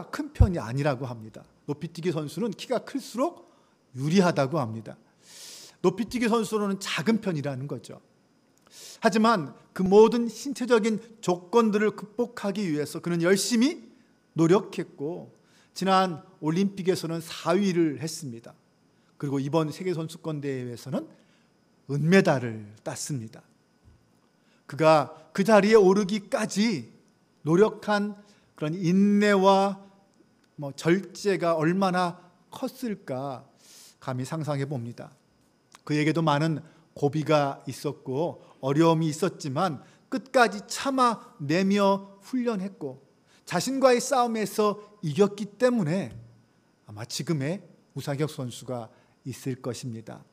큰 편이 아니라고 합니다. 높이뛰기 선수는 키가 클수록 유리하다고 합니다. 높이뛰기 선수로는 작은 편이라는 거죠. 하지만 그 모든 신체적인 조건들을 극복하기 위해서 그는 열심히 노력했고 지난 올림픽에서는 4위를 했습니다. 그리고 이번 세계선수권대회에서는 은메달을 땄습니다. 그가 그 자리에 오르기까지 노력한 그런 인내와 절제가 얼마나 컸을까 감히 상상해 봅니다. 그에게도 많은 고비가 있었고 어려움이 있었지만 끝까지 참아내며 훈련했고 자신과의 싸움에서 이겼기 때문에 아마 지금의 우상혁 선수가 있을 것입니다.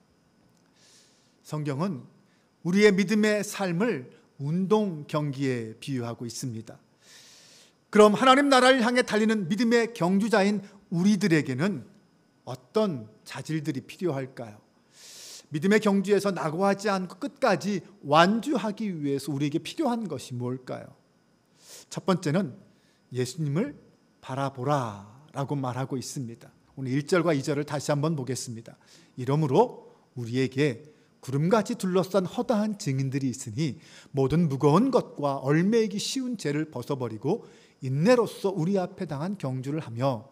성경은 우리의 믿음의 삶을 운동 경기에 비유하고 있습니다. 그럼 하나님 나라를 향해 달리는 믿음의 경주자인 우리들에게는 어떤 자질들이 필요할까요? 믿음의 경주에서 낙오하지 않고 끝까지 완주하기 위해서 우리에게 필요한 것이 뭘까요? 첫 번째는 예수님을 바라보라 라고 말하고 있습니다. 오늘 1절과 2절을 다시 한번 보겠습니다. 이러므로 우리에게 구름같이 둘러싼 허다한 증인들이 있으니 모든 무거운 것과 얽매이기 쉬운 죄를 벗어버리고 인내로써 우리 앞에 당한 경주를 하며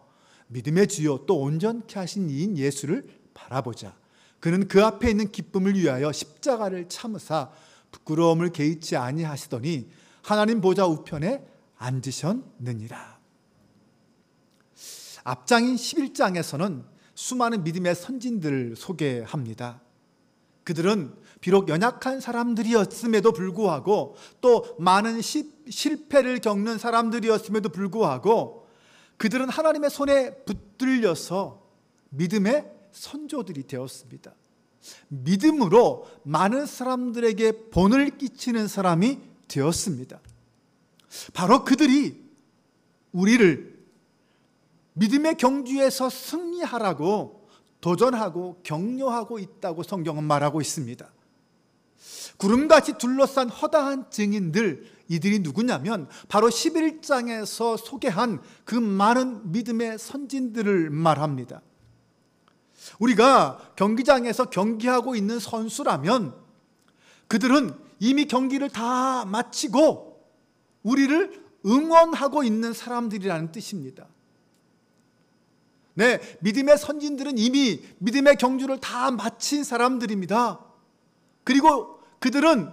믿음의 주요 또 온전케 하신 이인 예수를 바라보자. 그는 그 앞에 있는 기쁨을 위하여 십자가를 참으사 부끄러움을 개의치 아니하시더니 하나님 보좌 우편에 앉으셨느니라. 앞장인 11장에서는 수많은 믿음의 선진들을 소개합니다. 그들은 비록 연약한 사람들이었음에도 불구하고 또 많은 실패를 겪는 사람들이었음에도 불구하고 그들은 하나님의 손에 붙들려서 믿음의 선조들이 되었습니다. 믿음으로 많은 사람들에게 본을 끼치는 사람이 되었습니다. 바로 그들이 우리를 믿음의 경주에서 승리하라고 도전하고 격려하고 있다고 성경은 말하고 있습니다. 구름같이 둘러싼 허다한 증인들, 이들이 누구냐면 바로 11장에서 소개한 그 많은 믿음의 선진들을 말합니다. 우리가 경기장에서 경기하고 있는 선수라면 그들은 이미 경기를 다 마치고 우리를 응원하고 있는 사람들이라는 뜻입니다. 네, 믿음의 선진들은 이미 믿음의 경주를 다 마친 사람들입니다. 그리고 그들은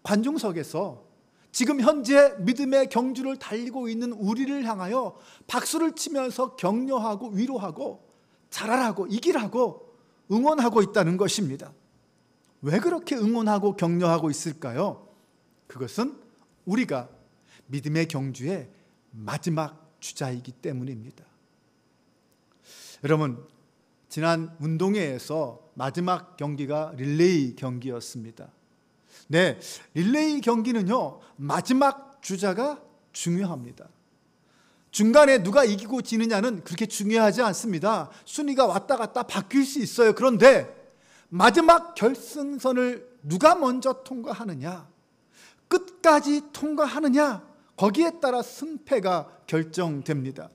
관중석에서 지금 현재 믿음의 경주를 달리고 있는 우리를 향하여 박수를 치면서 격려하고 위로하고 잘하라고 이기라고 응원하고 있다는 것입니다. 왜 그렇게 응원하고 격려하고 있을까요? 그것은 우리가 믿음의 경주의 마지막 주자이기 때문입니다. 여러분, 지난 운동회에서 마지막 경기가 릴레이 경기였습니다. 네, 릴레이 경기는요, 마지막 주자가 중요합니다. 중간에 누가 이기고 지느냐는 그렇게 중요하지 않습니다. 순위가 왔다 갔다 바뀔 수 있어요. 그런데 마지막 결승선을 누가 먼저 통과하느냐, 끝까지 통과하느냐, 거기에 따라 승패가 결정됩니다.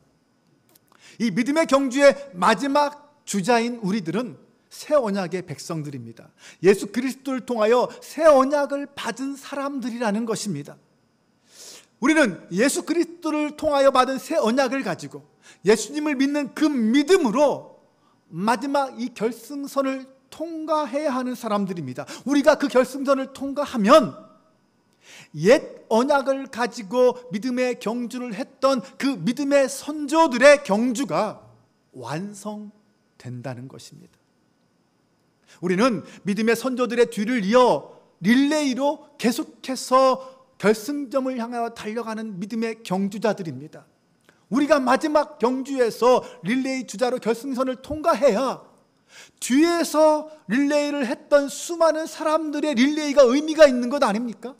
이 믿음의 경주의 마지막 주자인 우리들은 새 언약의 백성들입니다. 예수 그리스도를 통하여 새 언약을 받은 사람들이라는 것입니다. 우리는 예수 그리스도를 통하여 받은 새 언약을 가지고 예수님을 믿는 그 믿음으로 마지막 이 결승선을 통과해야 하는 사람들입니다. 우리가 그 결승선을 통과하면 옛 언약을 가지고 믿음의 경주를 했던 그 믿음의 선조들의 경주가 완성된다는 것입니다. 우리는 믿음의 선조들의 뒤를 이어 릴레이로 계속해서 결승점을 향하여 달려가는 믿음의 경주자들입니다. 우리가 마지막 경주에서 릴레이 주자로 결승선을 통과해야 뒤에서 릴레이를 했던 수많은 사람들의 릴레이가 의미가 있는 것 아닙니까?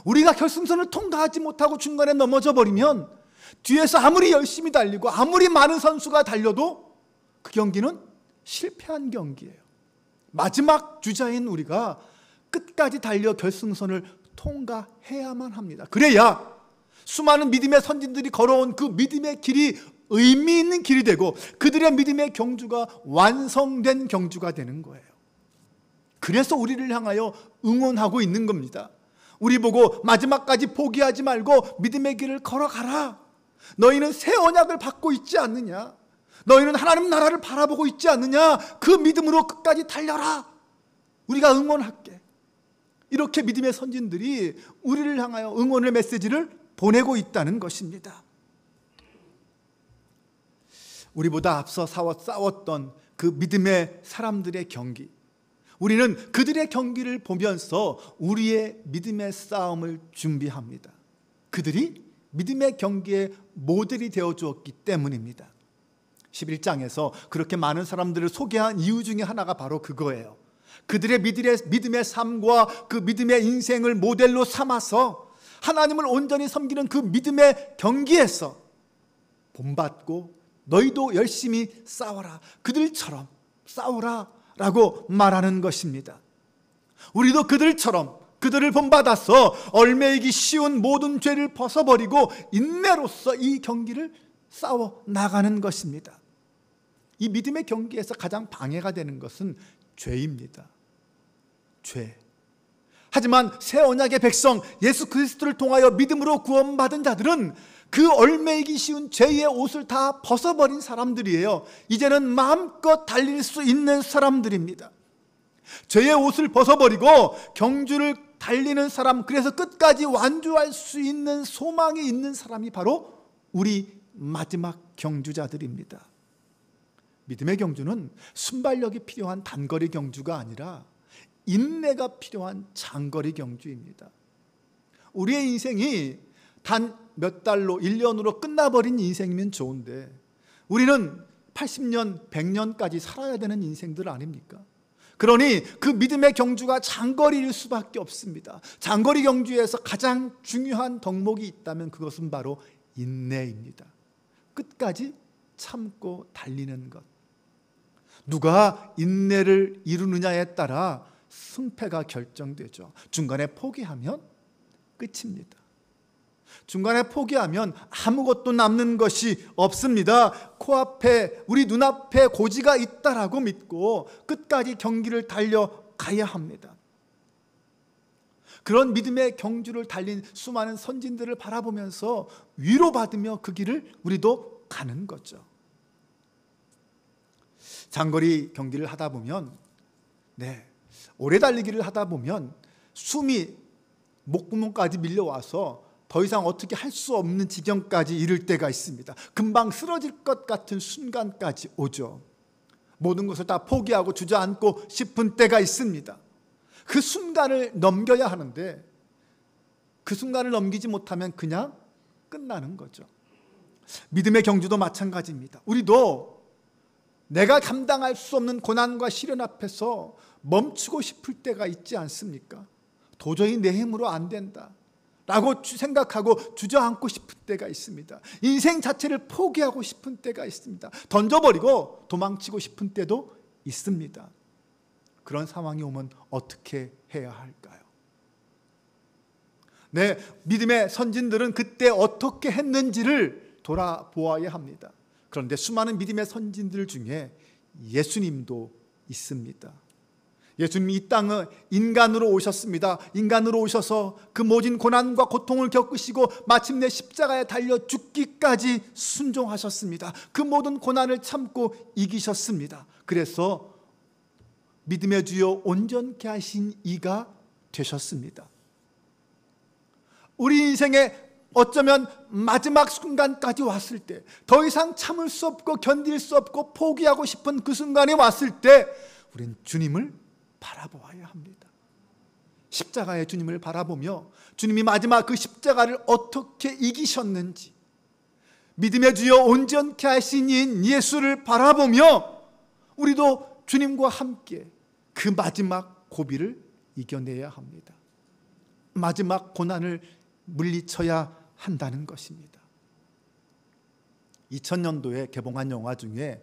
우리가 결승선을 통과하지 못하고 중간에 넘어져 버리면 뒤에서 아무리 열심히 달리고 아무리 많은 선수가 달려도 그 경기는 실패한 경기예요. 마지막 주자인 우리가 끝까지 달려 결승선을 통과해야만 합니다. 그래야 수많은 믿음의 선진들이 걸어온 그 믿음의 길이 의미 있는 길이 되고 그들의 믿음의 경주가 완성된 경주가 되는 거예요. 그래서 우리를 향하여 응원하고 있는 겁니다. 우리 보고 마지막까지 포기하지 말고 믿음의 길을 걸어가라. 너희는 새 언약을 받고 있지 않느냐? 너희는 하나님 나라를 바라보고 있지 않느냐? 그 믿음으로 끝까지 달려라. 우리가 응원할게. 이렇게 믿음의 선진들이 우리를 향하여 응원의 메시지를 보내고 있다는 것입니다. 우리보다 앞서 싸웠던 그 믿음의 사람들의 경기, 우리는 그들의 경기를 보면서 우리의 믿음의 싸움을 준비합니다. 그들이 믿음의 경기의 모델이 되어 주었기 때문입니다. 11장에서 그렇게 많은 사람들을 소개한 이유 중에 하나가 바로 그거예요. 그들의 믿음의 삶과 그 믿음의 인생을 모델로 삼아서 하나님을 온전히 섬기는 그 믿음의 경기에서 본받고 너희도 열심히 싸워라. 그들처럼 싸우라 라고 말하는 것입니다. 우리도 그들처럼 그들을 본받아서 얼매이기 쉬운 모든 죄를 벗어버리고 인내로서 이 경기를 싸워 나가는 것입니다. 이 믿음의 경기에서 가장 방해가 되는 것은 죄입니다. 죄. 하지만 새 언약의 백성 예수 그리스도를 통하여 믿음으로 구원받은 자들은 그 얼매이기 쉬운 죄의 옷을 다 벗어버린 사람들이에요. 이제는 마음껏 달릴 수 있는 사람들입니다. 죄의 옷을 벗어버리고 경주를 달리는 사람, 그래서 끝까지 완주할 수 있는 소망이 있는 사람이 바로 우리 마지막 경주자들입니다. 믿음의 경주는 순발력이 필요한 단거리 경주가 아니라 인내가 필요한 장거리 경주입니다. 우리의 인생이 단 몇 달로 1년으로 끝나버린 인생이면 좋은데 우리는 80년, 100년까지 살아야 되는 인생들 아닙니까? 그러니 그 믿음의 경주가 장거리일 수밖에 없습니다. 장거리 경주에서 가장 중요한 덕목이 있다면 그것은 바로 인내입니다. 끝까지 참고 달리는 것. 누가 인내를 이루느냐에 따라 승패가 결정되죠. 중간에 포기하면 끝입니다. 중간에 포기하면 아무것도 남는 것이 없습니다. 코앞에, 우리 눈앞에 고지가 있다라고 믿고 끝까지 경기를 달려가야 합니다. 그런 믿음의 경주를 달린 수많은 선진들을 바라보면서 위로받으며 그 길을 우리도 가는 거죠. 장거리 경기를 하다 보면, 오래 달리기를 하다 보면 숨이 목구멍까지 밀려와서 더 이상 어떻게 할 수 없는 지경까지 이를 때가 있습니다. 금방 쓰러질 것 같은 순간까지 오죠. 모든 것을 다 포기하고 주저앉고 싶은 때가 있습니다. 그 순간을 넘겨야 하는데 그 순간을 넘기지 못하면 그냥 끝나는 거죠. 믿음의 경주도 마찬가지입니다. 우리도 내가 감당할 수 없는 고난과 시련 앞에서 멈추고 싶을 때가 있지 않습니까? 도저히 내 힘으로 안 된다 라고 생각하고 주저앉고 싶은 때가 있습니다. 인생 자체를 포기하고 싶은 때가 있습니다. 던져버리고 도망치고 싶은 때도 있습니다. 그런 상황이 오면 어떻게 해야 할까요? 믿음의 선진들은 그때 어떻게 했는지를 돌아보아야 합니다. 그런데 수많은 믿음의 선진들 중에 예수님도 있습니다. 예수님이 이 땅에 인간으로 오셨습니다. 인간으로 오셔서 그 모진 고난과 고통을 겪으시고 마침내 십자가에 달려 죽기까지 순종하셨습니다. 그 모든 고난을 참고 이기셨습니다. 그래서 믿음의 주요 온전케 하신 이가 되셨습니다. 우리 인생에 어쩌면 마지막 순간까지 왔을 때, 더 이상 참을 수 없고 견딜 수 없고 포기하고 싶은 그 순간이 왔을 때 우린 주님을 바라보아야 합니다. 십자가의 주님을 바라보며 주님이 마지막 그 십자가를 어떻게 이기셨는지, 믿음의 주여 온전케 하신 이인 예수를 바라보며 우리도 주님과 함께 그 마지막 고비를 이겨내야 합니다. 마지막 고난을 물리쳐야 한다는 것입니다. 2000년도에 개봉한 영화 중에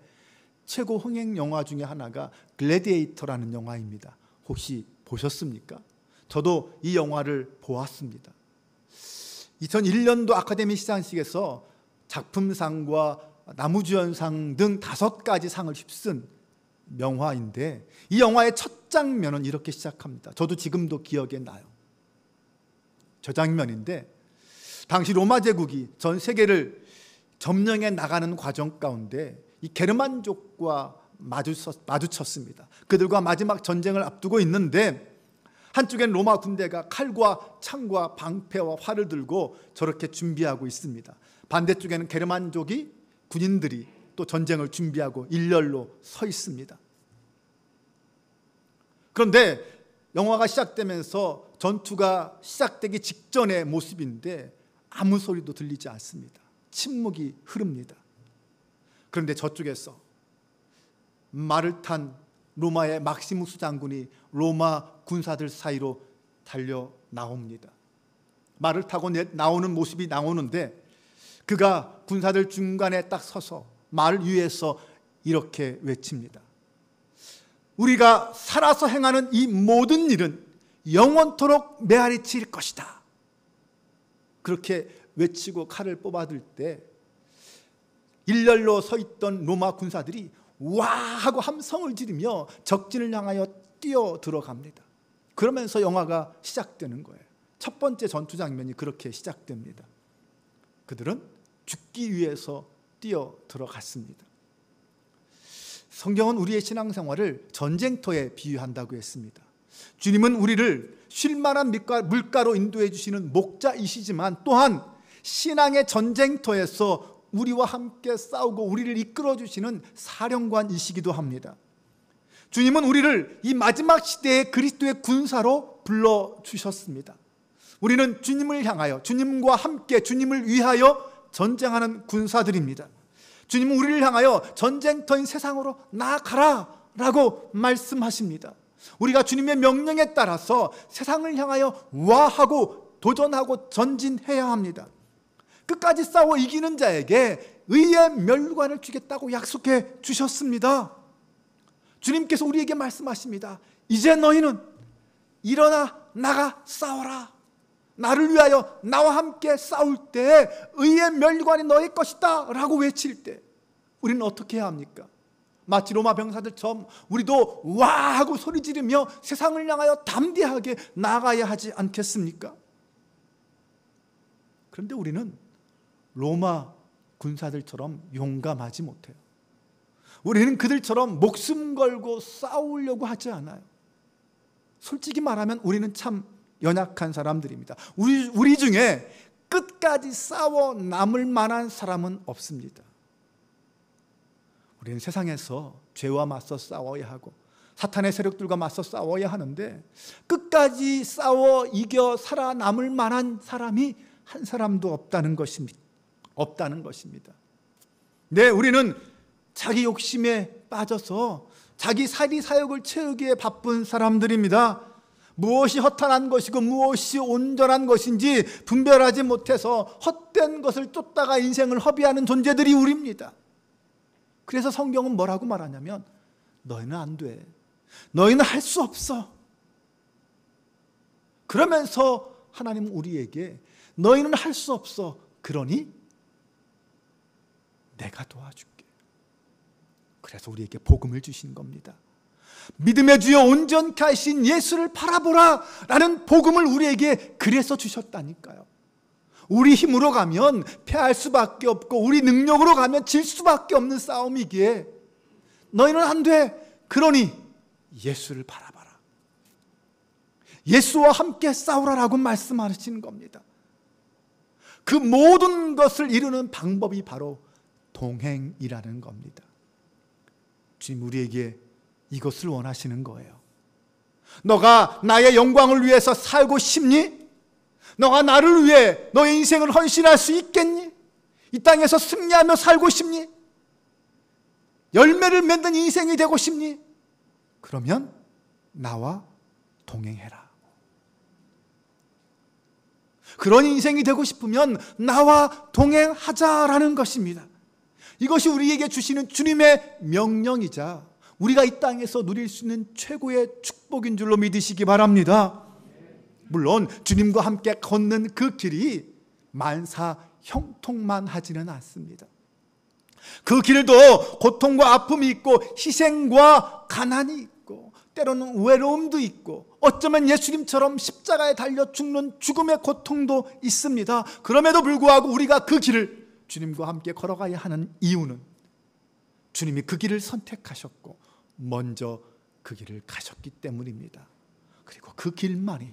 최고 흥행 영화 중에 하나가 글래디에이터라는 영화입니다. 혹시 보셨습니까? 저도 이 영화를 보았습니다. 2001년도 아카데미 시상식에서 작품상과 나무주연상 등 5가지 상을 휩쓴 명화인데, 이 영화의 첫 장면은 이렇게 시작합니다. 저도 지금도 기억에 나요. 저 장면인데, 당시 로마 제국이 전 세계를 점령해 나가는 과정 가운데 이 게르만족과 마주쳤습니다. 그들과 마지막 전쟁을 앞두고 있는데, 한쪽엔 로마 군대가 칼과 창과 방패와 활을 들고 저렇게 준비하고 있습니다. 반대쪽에는 게르만족이, 군인들이 또 전쟁을 준비하고 일렬로 서 있습니다. 그런데 영화가 시작되면서 전투가 시작되기 직전의 모습인데 아무 소리도 들리지 않습니다. 침묵이 흐릅니다. 그런데 저쪽에서 말을 탄 로마의 막시무스 장군이 로마 군사들 사이로 달려 나옵니다. 말을 타고 나오는 모습이 나오는데, 그가 군사들 중간에 딱 서서 말 위에서 이렇게 외칩니다. 우리가 살아서 행하는 이 모든 일은 영원토록 메아리칠 것이다. 그렇게 외치고 칼을 뽑아들 때 일렬로 서 있던 로마 군사들이 와 하고 함성을 지르며 적진을 향하여 뛰어 들어갑니다. 그러면서 영화가 시작되는 거예요. 첫 번째 전투 장면이 그렇게 시작됩니다. 그들은 죽기 위해서 뛰어 들어갔습니다. 성경은 우리의 신앙생활을 전쟁터에 비유한다고 했습니다. 주님은 우리를 쉴만한 물가로 인도해 주시는 목자이시지만 또한 신앙의 전쟁터에서 우리와 함께 싸우고 우리를 이끌어 주시는 사령관이시기도 합니다. 주님은 우리를 이 마지막 시대의 그리스도의 군사로 불러주셨습니다. 우리는 주님을 향하여, 주님과 함께 주님을 위하여 전쟁하는 군사들입니다. 주님은 우리를 향하여 전쟁터인 세상으로 나아가라 라고 말씀하십니다. 우리가 주님의 명령에 따라서 세상을 향하여 와하고 도전하고 전진해야 합니다. 끝까지 싸워 이기는 자에게 의의 멸관을 주겠다고 약속해 주셨습니다. 주님께서 우리에게 말씀하십니다. 이제 너희는 일어나 나가 싸워라. 나를 위하여 나와 함께 싸울 때 의의 멸관이 너희 것이다 라고 외칠 때 우리는 어떻게 해야 합니까? 마치 로마 병사들처럼 우리도 와 하고 소리 지르며 세상을 향하여 담대하게 나아가야 하지 않겠습니까? 그런데 우리는 로마 군사들처럼 용감하지 못해요. 우리는 그들처럼 목숨 걸고 싸우려고 하지 않아요. 솔직히 말하면 우리는 참 연약한 사람들입니다. 우리 중에 끝까지 싸워 남을 만한 사람은 없습니다. 우리는 세상에서 죄와 맞서 싸워야 하고 사탄의 세력들과 맞서 싸워야 하는데 끝까지 싸워 이겨 살아남을 만한 사람이 한 사람도 없다는 것입니다. 네, 우리는 자기 욕심에 빠져서 자기 사리 사욕을 채우기에 바쁜 사람들입니다. 무엇이 허탄한 것이고 무엇이 온전한 것인지 분별하지 못해서 헛된 것을 쫓다가 인생을 허비하는 존재들이 우리입니다. 그래서 성경은 뭐라고 말하냐면 너희는 안 돼. 너희는 할 수 없어. 그러면서 하나님은 우리에게 너희는 할 수 없어. 그러니 내가 도와줄게. 그래서 우리에게 복음을 주신 겁니다. 믿음의 주여 온전케 하신 예수를 바라보라 라는 복음을 우리에게 그래서 주셨다니까요. 우리 힘으로 가면 패할 수밖에 없고 우리 능력으로 가면 질 수밖에 없는 싸움이기에 너희는 안 돼. 그러니 예수를 바라봐라. 예수와 함께 싸우라라고 말씀하시는 겁니다. 그 모든 것을 이루는 방법이 바로 동행이라는 겁니다. 주님 우리에게 이것을 원하시는 거예요. 너가 나의 영광을 위해서 살고 싶니? 너가 나를 위해 너의 인생을 헌신할 수 있겠니? 이 땅에서 승리하며 살고 싶니? 열매를 맺는 인생이 되고 싶니? 그러면 나와 동행해라. 그런 인생이 되고 싶으면 나와 동행하자라는 것입니다. 이것이 우리에게 주시는 주님의 명령이자 우리가 이 땅에서 누릴 수 있는 최고의 축복인 줄로 믿으시기 바랍니다. 물론 주님과 함께 걷는 그 길이 만사 형통만 하지는 않습니다. 그 길도 고통과 아픔이 있고 희생과 가난이 있고 때로는 외로움도 있고 어쩌면 예수님처럼 십자가에 달려 죽는 죽음의 고통도 있습니다. 그럼에도 불구하고 우리가 그 길을 주님과 함께 걸어가야 하는 이유는 주님이 그 길을 선택하셨고 먼저 그 길을 가셨기 때문입니다. 그리고 그 길만이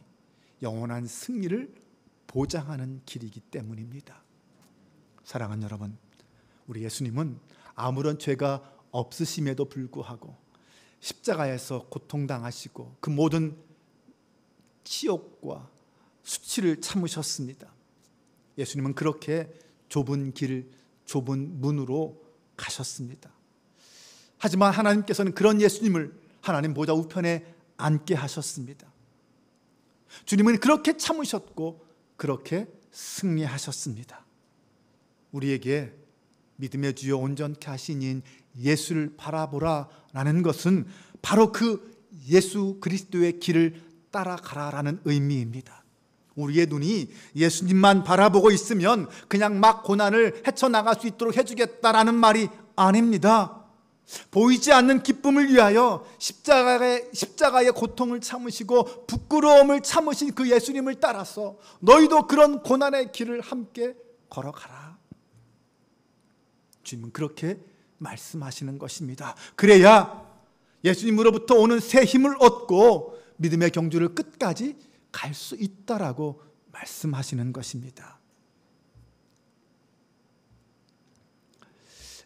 영원한 승리를 보장하는 길이기 때문입니다. 사랑하는 여러분, 우리 예수님은 아무런 죄가 없으심에도 불구하고 십자가에서 고통당하시고 그 모든 치욕과 수치를 참으셨습니다. 예수님은 그렇게 좁은 길, 좁은 문으로 가셨습니다. 하지만 하나님께서는 그런 예수님을 하나님 보좌 우편에 앉게 하셨습니다. 주님은 그렇게 참으셨고 그렇게 승리하셨습니다. 우리에게 믿음의 주여 온전케 하신 이인 예수를 바라보라 라는 것은 바로 그 예수 그리스도의 길을 따라가라라는 의미입니다. 우리의 눈이 예수님만 바라보고 있으면 그냥 막 고난을 헤쳐나갈 수 있도록 해주겠다라는 말이 아닙니다. 보이지 않는 기쁨을 위하여 십자가의 고통을 참으시고 부끄러움을 참으신 그 예수님을 따라서 너희도 그런 고난의 길을 함께 걸어가라. 주님은 그렇게 말씀하시는 것입니다. 그래야 예수님으로부터 오는 새 힘을 얻고 믿음의 경주를 끝까지 갈 수 있다라고 말씀하시는 것입니다.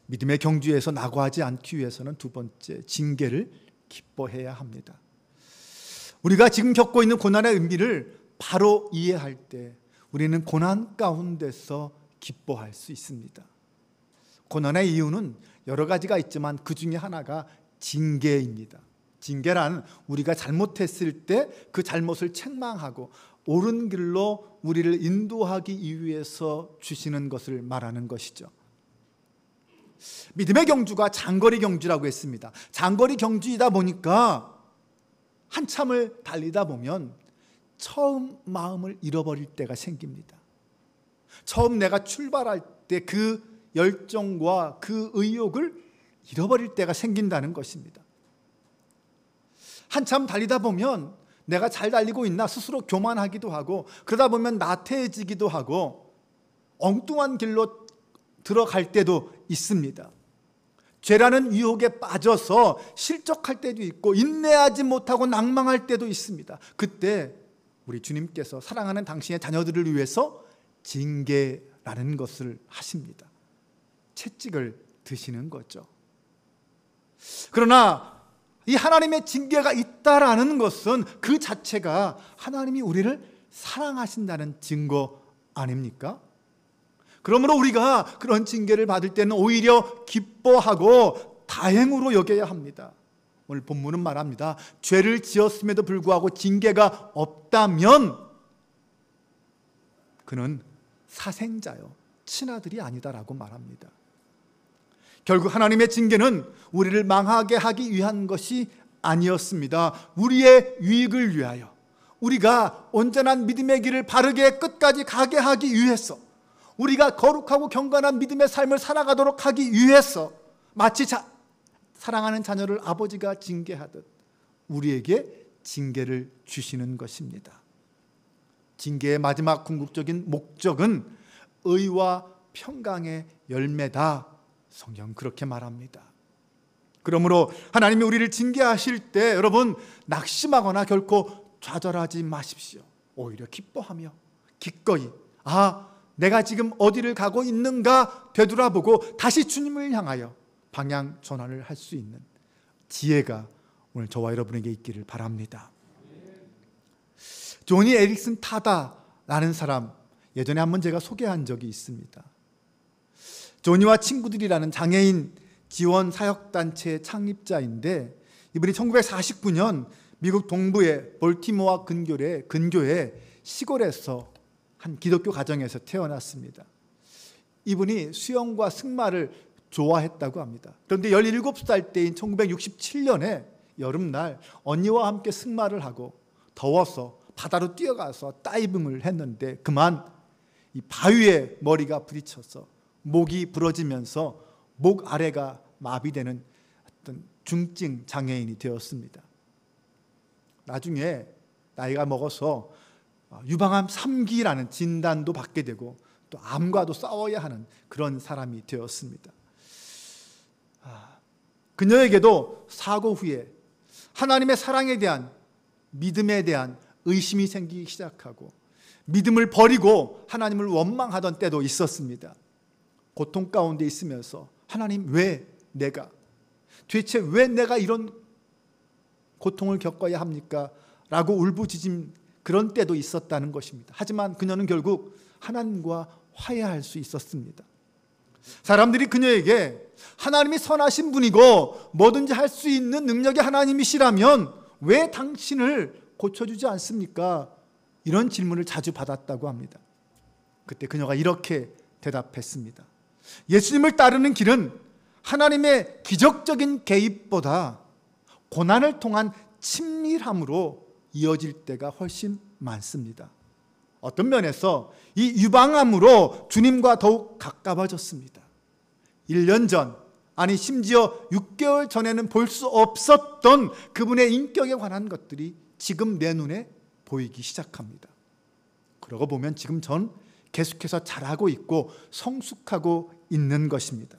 믿음의 경주에서 낙오하지 않기 위해서는 두 번째, 징계를 기뻐해야 합니다. 우리가 지금 겪고 있는 고난의 의미를 바로 이해할 때 우리는 고난 가운데서 기뻐할 수 있습니다. 고난의 이유는 여러 가지가 있지만 그 중에 하나가 징계입니다. 징계란 우리가 잘못했을 때 그 잘못을 책망하고 옳은 길로 우리를 인도하기 위해서 주시는 것을 말하는 것이죠. 믿음의 경주가 장거리 경주라고 했습니다. 장거리 경주이다 보니까 한참을 달리다 보면 처음 마음을 잃어버릴 때가 생깁니다. 처음 내가 출발할 때 그 열정과 그 의욕을 잃어버릴 때가 생긴다는 것입니다. 한참 달리다 보면 내가 잘 달리고 있나 스스로 교만하기도 하고 그러다 보면 나태해지기도 하고 엉뚱한 길로 들어갈 때도 있습니다. 죄라는 유혹에 빠져서 실족할 때도 있고 인내하지 못하고 낭망할 때도 있습니다. 그때 우리 주님께서 사랑하는 당신의 자녀들을 위해서 징계라는 것을 하십니다. 채찍을 드시는 거죠. 그러나 이 하나님의 징계가 있다라는 것은 그 자체가 하나님이 우리를 사랑하신다는 증거 아닙니까? 그러므로 우리가 그런 징계를 받을 때는 오히려 기뻐하고 다행으로 여겨야 합니다. 오늘 본문은 말합니다. 죄를 지었음에도 불구하고 징계가 없다면 그는 사생자요, 친아들이 아니다라고 말합니다. 결국 하나님의 징계는 우리를 망하게 하기 위한 것이 아니었습니다. 우리의 유익을 위하여, 우리가 온전한 믿음의 길을 바르게 끝까지 가게 하기 위해서, 우리가 거룩하고 경건한 믿음의 삶을 살아가도록 하기 위해서 마치 사랑하는 자녀를 아버지가 징계하듯 우리에게 징계를 주시는 것입니다. 징계의 마지막 궁극적인 목적은 의와 평강의 열매다. 성경은 그렇게 말합니다. 그러므로 하나님이 우리를 징계하실 때 여러분 낙심하거나 결코 좌절하지 마십시오. 오히려 기뻐하며 기꺼이 내가 지금 어디를 가고 있는가 되돌아보고 다시 주님을 향하여 방향 전환을 할 수 있는 지혜가 오늘 저와 여러분에게 있기를 바랍니다. 조니 에릭슨 타다라는 사람 예전에 한번 제가 소개한 적이 있습니다. 조니와 친구들이라는 장애인 지원 사역단체의 창립자인데 이분이 1949년 미국 동부의 볼티모어 근교의 시골에서 한 기독교 가정에서 태어났습니다. 이분이 수영과 승마를 좋아했다고 합니다. 그런데 17살 때인 1967년에 여름날 언니와 함께 승마를 하고 더워서 바다로 뛰어가서 다이빙을 했는데 그만 이 바위에 머리가 부딪혀서 목이 부러지면서 목 아래가 마비되는 어떤 중증 장애인이 되었습니다. 나중에 나이가 먹어서 유방암 3기라는 진단도 받게 되고 또 암과도 싸워야 하는 그런 사람이 되었습니다. 그녀에게도 사고 후에 하나님의 사랑에 대한, 믿음에 대한 의심이 생기기 시작하고 믿음을 버리고 하나님을 원망하던 때도 있었습니다. 고통 가운데 있으면서 하나님, 왜 내가, 도대체 왜 내가 이런 고통을 겪어야 합니까? 라고 울부짖은 그런 때도 있었다는 것입니다. 하지만 그녀는 결국 하나님과 화해할 수 있었습니다. 사람들이 그녀에게 하나님이 선하신 분이고 뭐든지 할 수 있는 능력의 하나님이시라면 왜 당신을 고쳐주지 않습니까? 이런 질문을 자주 받았다고 합니다. 그때 그녀가 이렇게 대답했습니다. 예수님을 따르는 길은 하나님의 기적적인 개입보다 고난을 통한 친밀함으로 이어질 때가 훨씬 많습니다. 어떤 면에서 이 유방암으로 주님과 더욱 가까워졌습니다. 1년 전, 아니 심지어 6개월 전에는 볼 수 없었던 그분의 인격에 관한 것들이 지금 내 눈에 보이기 시작합니다. 그러고 보면 지금 전 계속해서 잘하고 있고 성숙하고 있는 것입니다.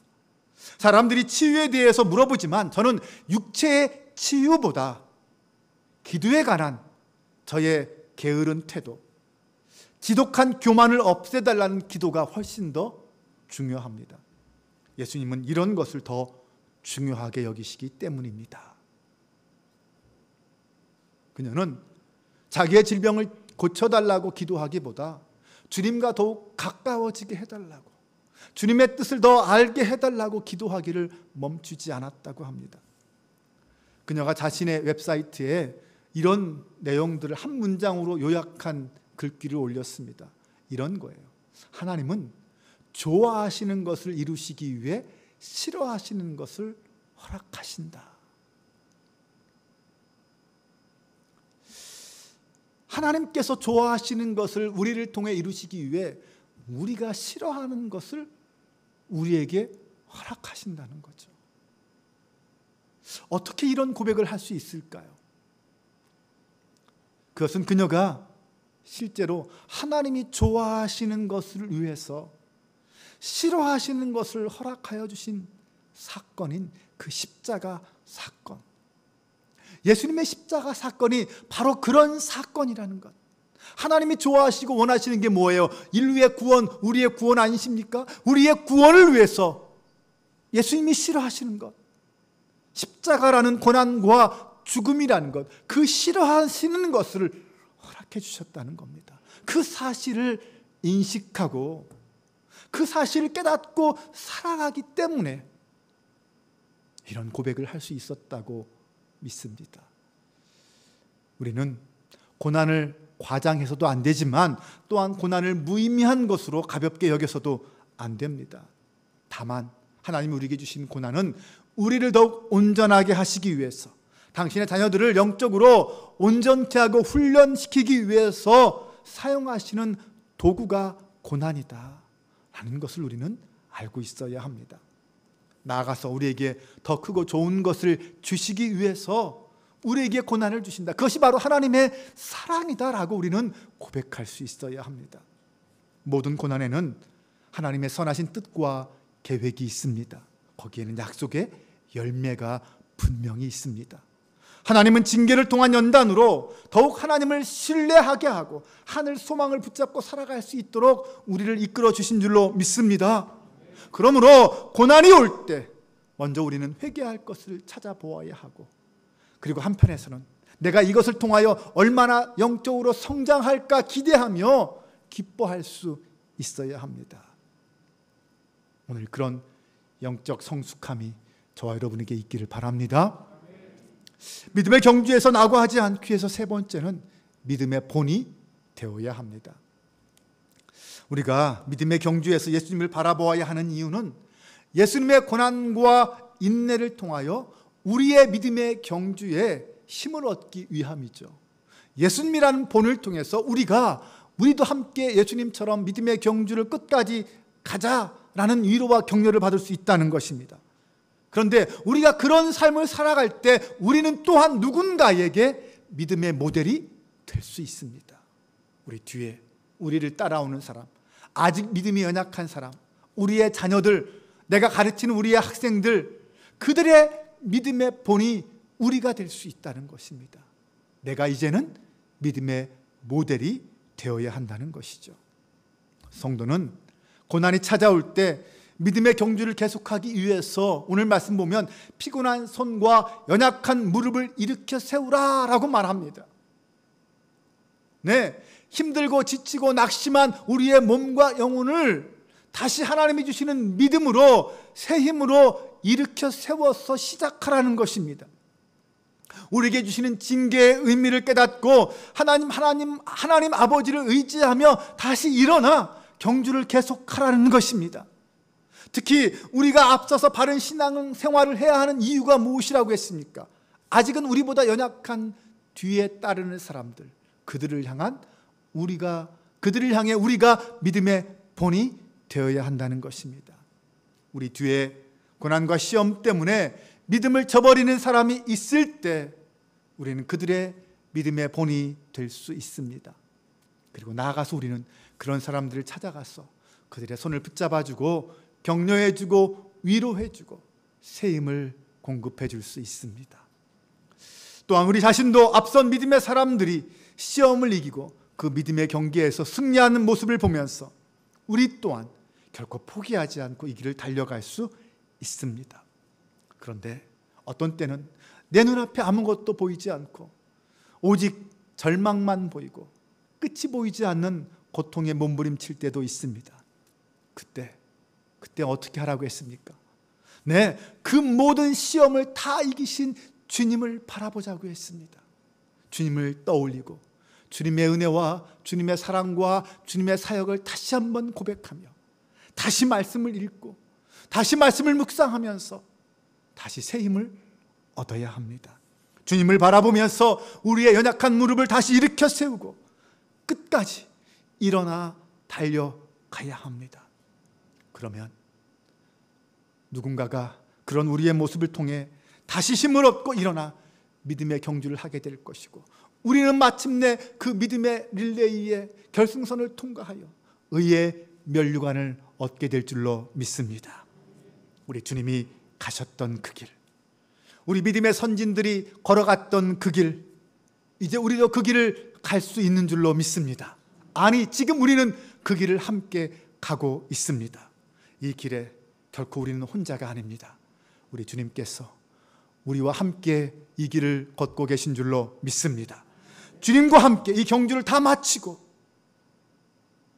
사람들이 치유에 대해서 물어보지만 저는 육체의 치유보다 기도에 관한 저의 게으른 태도, 지독한 교만을 없애달라는 기도가 훨씬 더 중요합니다. 예수님은 이런 것을 더 중요하게 여기시기 때문입니다. 그녀는 자기의 질병을 고쳐달라고 기도하기보다 주님과 더욱 가까워지게 해달라고, 주님의 뜻을 더 알게 해달라고 기도하기를 멈추지 않았다고 합니다. 그녀가 자신의 웹사이트에 이런 내용들을 한 문장으로 요약한 글귀를 올렸습니다. 이런 거예요. 하나님은 좋아하시는 것을 이루시기 위해 싫어하시는 것을 허락하신다. 하나님께서 좋아하시는 것을 우리를 통해 이루시기 위해 우리가 싫어하는 것을 우리에게 허락하신다는 거죠. 어떻게 이런 고백을 할 수 있을까요? 그것은 그녀가 실제로 하나님이 좋아하시는 것을 위해서 싫어하시는 것을 허락하여 주신 사건인 그 십자가 사건, 예수님의 십자가 사건이 바로 그런 사건이라는 것. 하나님이 좋아하시고 원하시는 게 뭐예요? 인류의 구원, 우리의 구원 아니십니까? 우리의 구원을 위해서 예수님이 싫어하시는 것, 십자가라는 고난과 죽음이라는 것, 그 싫어하시는 것을 허락해 주셨다는 겁니다. 그 사실을 인식하고 그 사실을 깨닫고 살아가기 때문에 이런 고백을 할 수 있었다고 믿습니다. 우리는 고난을 과장해서도 안 되지만 또한 고난을 무의미한 것으로 가볍게 여겨서도 안 됩니다. 다만 하나님이 우리에게 주신 고난은 우리를 더욱 온전하게 하시기 위해서, 당신의 자녀들을 영적으로 온전케 하고 훈련시키기 위해서 사용하시는 도구가 고난이다 라는 것을 우리는 알고 있어야 합니다. 나아가서 우리에게 더 크고 좋은 것을 주시기 위해서 우리에게 고난을 주신다. 그것이 바로 하나님의 사랑이다라고 우리는 고백할 수 있어야 합니다. 모든 고난에는 하나님의 선하신 뜻과 계획이 있습니다. 거기에는 약속의 열매가 분명히 있습니다. 하나님은 징계를 통한 연단으로 더욱 하나님을 신뢰하게 하고 하늘 소망을 붙잡고 살아갈 수 있도록 우리를 이끌어 주신 줄로 믿습니다. 그러므로 고난이 올 때 먼저 우리는 회개할 것을 찾아보아야 하고, 그리고 한편에서는 내가 이것을 통하여 얼마나 영적으로 성장할까 기대하며 기뻐할 수 있어야 합니다. 오늘 그런 영적 성숙함이 저와 여러분에게 있기를 바랍니다. 믿음의 경주에서 낙오하지 않기 위해서 세 번째는 믿음의 본이 되어야 합니다. 우리가 믿음의 경주에서 예수님을 바라보아야 하는 이유는 예수님의 고난과 인내를 통하여 우리의 믿음의 경주에 힘을 얻기 위함이죠. 예수님이라는 본을 통해서 우리가 우리도 함께 예수님처럼 믿음의 경주를 끝까지 가자라는 위로와 격려를 받을 수 있다는 것입니다. 그런데 우리가 그런 삶을 살아갈 때 우리는 또한 누군가에게 믿음의 모델이 될 수 있습니다. 우리 뒤에 우리를 따라오는 사람, 아직 믿음이 연약한 사람, 우리의 자녀들, 내가 가르치는 우리의 학생들, 그들의 믿음의 본이 우리가 될 수 있다는 것입니다. 내가 이제는 믿음의 모델이 되어야 한다는 것이죠. 성도는 고난이 찾아올 때 믿음의 경주를 계속하기 위해서 오늘 말씀 보면 피곤한 손과 연약한 무릎을 일으켜 세우라라고 말합니다. 네, 힘들고 지치고 낙심한 우리의 몸과 영혼을 다시 하나님이 주시는 믿음으로, 새 힘으로 일으켜 세워서 시작하라는 것입니다. 우리에게 주시는 징계의 의미를 깨닫고 하나님 아버지를 의지하며 다시 일어나 경주를 계속하라는 것입니다. 특히 우리가 앞서서 바른 신앙 생활을 해야 하는 이유가 무엇이라고 했습니까? 아직은 우리보다 연약한 뒤에 따르는 사람들, 그들을 향해 우리가 믿음의 본이 되어야 한다는 것입니다. 우리 뒤에 고난과 시험 때문에 믿음을 저버리는 사람이 있을 때 우리는 그들의 믿음의 본이 될 수 있습니다. 그리고 나아가서 우리는 그런 사람들을 찾아가서 그들의 손을 붙잡아주고 격려해주고 위로해주고 새 힘을 공급해줄 수 있습니다. 또한 우리 자신도 앞선 믿음의 사람들이 시험을 이기고 그 믿음의 경기에서 승리하는 모습을 보면서 우리 또한 결코 포기하지 않고 이 길을 달려갈 수 있습니다. 그런데 어떤 때는 내 눈앞에 아무것도 보이지 않고 오직 절망만 보이고 끝이 보이지 않는 고통에 몸부림칠 때도 있습니다. 그때 어떻게 하라고 했습니까? 네, 그 모든 시험을 다 이기신 주님을 바라보자고 했습니다. 주님을 떠올리고 주님의 은혜와 주님의 사랑과 주님의 사역을 다시 한번 고백하며 다시 말씀을 읽고 다시 말씀을 묵상하면서 다시 새 힘을 얻어야 합니다. 주님을 바라보면서 우리의 연약한 무릎을 다시 일으켜 세우고 끝까지 일어나 달려가야 합니다. 그러면 누군가가 그런 우리의 모습을 통해 다시 힘을 얻고 일어나 믿음의 경주를 하게 될 것이고 우리는 마침내 그 믿음의 릴레이의 결승선을 통과하여 의의 면류관을 얻게 될 줄로 믿습니다. 우리 주님이 가셨던 그 길, 우리 믿음의 선진들이 걸어갔던 그 길, 이제 우리도 그 길을 갈 수 있는 줄로 믿습니다. 아니, 지금 우리는 그 길을 함께 가고 있습니다. 이 길에 결코 우리는 혼자가 아닙니다. 우리 주님께서 우리와 함께 이 길을 걷고 계신 줄로 믿습니다. 주님과 함께 이 경주를 다 마치고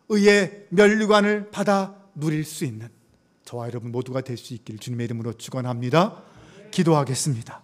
의의 면류관을 받아 누릴 수 있는 저와 여러분 모두가 될 수 있기를 주님의 이름으로 축원합니다. 기도하겠습니다.